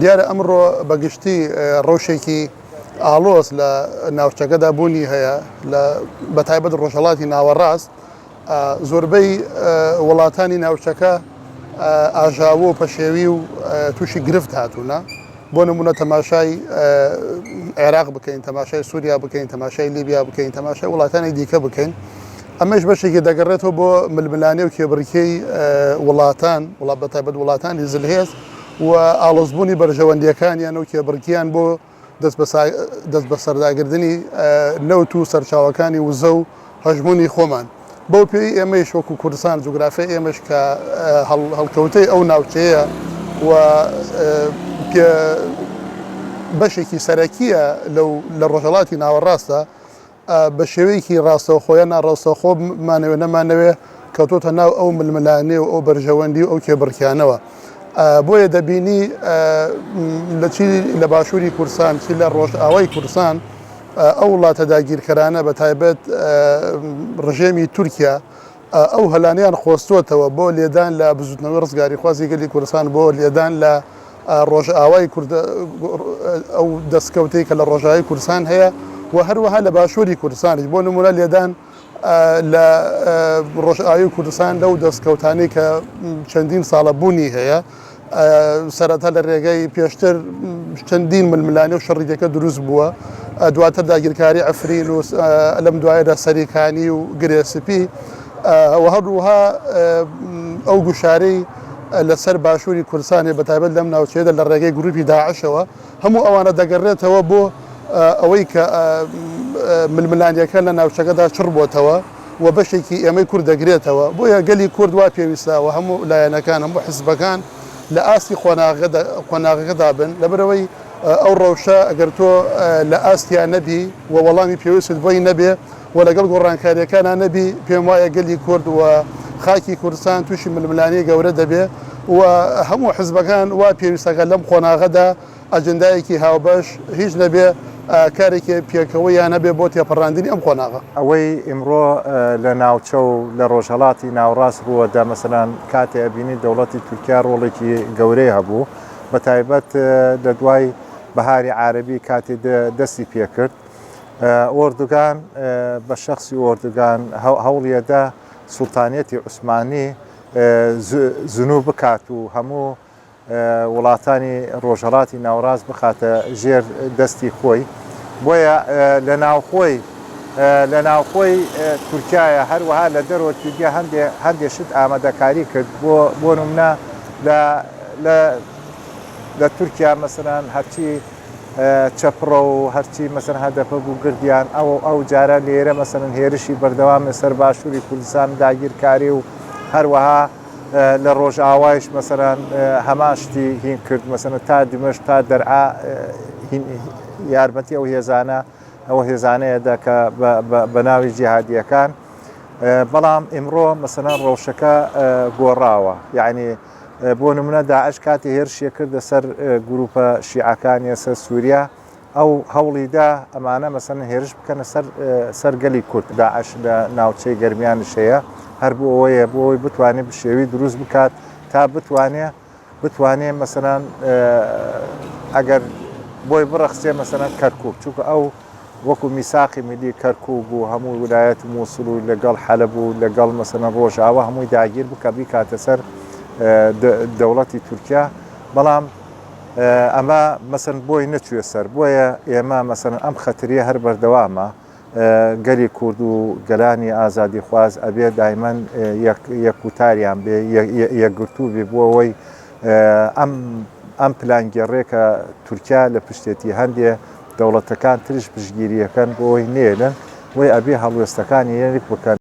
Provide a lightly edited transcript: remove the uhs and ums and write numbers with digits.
دیارە ئەمڕۆ بەگشتی ڕەوشێکی ئاڵۆز لە ناوچەکەدا بوونی هەیە لە بەتایبەت ڕۆژهەڵاتی ناوەڕاست زۆربەی وڵاتانی ناوچەکە ئاژاوە و پەشێوی و تووشی گرفت هاتوونە بۆ نمونە تەماشای عێراق بکەین تەماشای سووریا بکەین تەماشای لیبیا بکەین تەماشای وڵاتانی دیکە بکەین ئەمەش بەشێکی دەگەڕێتەوە بۆ ململانێ و کێبڕکەی وڵاتان بەتایبەت وڵاتانی زلهێز و ئاڵۆزبوونی بەرژەوەندیەکانیان و کێبڕکیان بۆ دەست بە سەرداگرتنی نەوت و سەرچاوەکانی وزە و هەژمونی خۆمان بەو پێی ئێمەش وەکو کوردستان جوگرافیای ئێمەش کە هەڵکەوتەی ئەو ناوچەیە و بەشێکی سەرەکیە لە ڕۆژهەڵاتی ناوەڕاستە بە شێوەیەکی ڕاستەوخۆیان ناڕاستەوخۆ مانەوێ نەمانەوێ کەوتۆتە ناو ئەو ململانێ و ئەو بەرژەوەندی و ئەو کێبڕکیانەوە بۆیە دەبینی لە باشووری کوردستان چی لە ڕۆژئاوای کوردستان ئەو وڵاتە داگیرکەرانە بە تایبەت ڕژێمی تورکیا ئەو هەلانیان خۆستوتەوە بۆ لێدان لە بزوتنەوەی ڕزگاری خوازی گەلی کوردستان بۆ لێدان لە ڕۆژئاوای ئەو دەستکەوتەی کە لە ڕۆژاوای کوردستان هەیە و هەروەها لە باشووری کوردستانیش بۆ نمونە لێدان لە ڕۆژئاوی کوردستان لەو دەستکەوتانی کە چەندین ساڵە بوونی هەیە سەرەتا لە ڕێگەی پێشتر چەندین ململانێ و شەڕیدەکە دروست بووە دواتر داگیرکاری ئەفرین و لەم دوایەدا سەریکانی و گرێسپی و هەروەها ئەو گوشارەی لەسەر باشووری کوردستانی بەتایبەت لەم ناوچەیەدا لە ڕێگەی گروپی داعشەوە هەموو ئەوانە دەگەڕێتەوە بۆ ئەوەی کە ململانیەکە لە ناوچەکەدا چڕ بۆتەوە و بەشێکی ئێمەی کورد دەگرێتەوە بۆیە گەلی کورد وا پێویستە و هەموو لایەنەکان هەموو حزبەکان لە ئاستی خۆناغەکەدا بن لەبەرەوەی ئەو ڕەوشە ئەگەر تۆ لە ئاستیان نەبی و وەڵامی پێویستت بۆی نەبێ و لەگەڵ گۆڕانکاریەکانان نەبی پێم وایە گەلی کورد و خاکی کوردستان تووشی ململانی گەورە دەبێ و هەموو حزبەکان وا پێویستەکە لەم خۆناغەدا ئەجندایەکی هاوبەش هیچ نەبێ کارێکی پێکەوەی یان نەبێ بۆ تێپەڕاندنی ئەم خۆناغە ئەوەی ئیمڕۆ لە ناوچە و لە ڕۆژهەڵاتی ناوڕاست ڕووەدا مەسەلەن کاتێ ئەبینی دەوڵەتی تورکیا ڕۆڵێکی گەورەی هەبوو بە تایبەت لە دوای بەهاری عارەبی کاتێ دەستی پێکرد ئۆردوگان بە شەخصی ئۆردوگان هەوڵیەدا سوڵتانیەتی عوسمانی زنوو بکات و هەموو وڵاتانی ڕۆژهەڵاتی ناوڕاست بخاتە ژێر دەستی خۆی بۆیە لە ناوخۆی تورکایە هەروەها لە دەرەوە تورکیا هەندێک شت ئامادەکاری کرد بۆ نمونە لە تورکیا مەسەلەن هەرچی چەپڕە و هەرچی مەسەلەن هەدەفە بوو گردیان ئەو جارە لێرە مەسەلەن هێرشی بەردەوام لەسەر باشووری کوردستان داگیرکاری و هەروەها لە ڕۆژئاوایش مەسەلەن هەماشتی هین کرد مەسەلەن تا دمەشق تا دەرعا یارمەتی ئەو هێزانەیەدا کە بە ناوی جیهادیەکان بەڵام ئیمڕۆ مەسەلەن ڕەوشەکە گۆڕاوە یعنی بۆ نمونە داعش کاتی هێرشیە کردە سەر گروپە شیعەکانی سەر سووریا ئەو هەوڵیدا ئەمانە مەسەلەن هێرش بکەنە سەر گەلی کورد داعش لە ناوچەی گەرمیانش هەیە هەر بۆ ئەوەیە بۆ ئەوی بتوانێت بشێوی دروست بکات تا بتوانێت مەسەلەن ئەگەر بۆی بڕەخسێ مەسەلەن کەرکووک چونکە ئەو وەکو میساقی میلی کەرکووک بوو هەموو ویلایەت مووسڵ و لەگەڵ حەلەب و لەگەڵ مەسەلەن ڕۆژئاوا هەمووی داگیر بکە بیکاتە سەر دەوڵەتی تورکیا بەڵام ئەمە مەسەلەن بۆی نەچوێ سەر بۆیە ئێمە مەسەلەن ئەم خەتریە هەر بەردەوامە گەلی کورد و گەلانی ئازادی خواز ئەبێ دایمەن یەکوتاریان بێ یەکگرتوو بێ بۆ ئەوەی ئەم پلانگەڕێکە تورکیا لە پشتێتی هەندێ دەوڵەتەکان تریش پشتگیریەکەن بۆ ئەوی نێنن وی ئەبێ هەڵوێستەکانی یەک بکەن